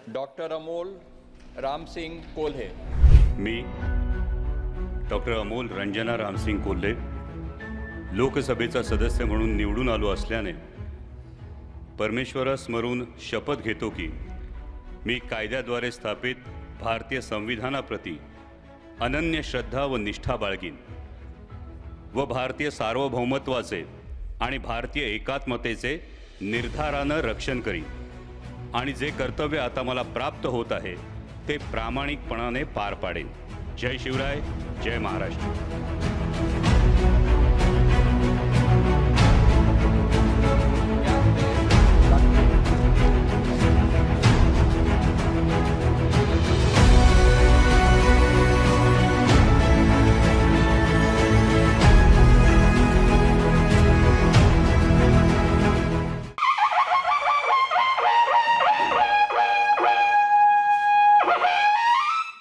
Doctor Amol Ramsingh Kolhe. मी doctor Amol Ranjana Ramsingh Kolhe लोकसभेचा सदस्य म्हणून निवडून आलो असल्याने परमेश्वरास स्मरून शपथ घेतो की मी कायद्याद्वारे स्थापित भारतीय संविधानाप्रती अनन्य श्रद्धा व निष्ठा बाळगीन व भारतीय सार्वभौमत्वाचे आणि भारतीय एकात्मतेचे निर्धारानं रक्षण करीन आणि जे कर्तव्य आता मला प्राप्त होत आहे ते प्रामाणिकपणाने पार पाडेन। जय शिवराय, जय महाराष्ट्र।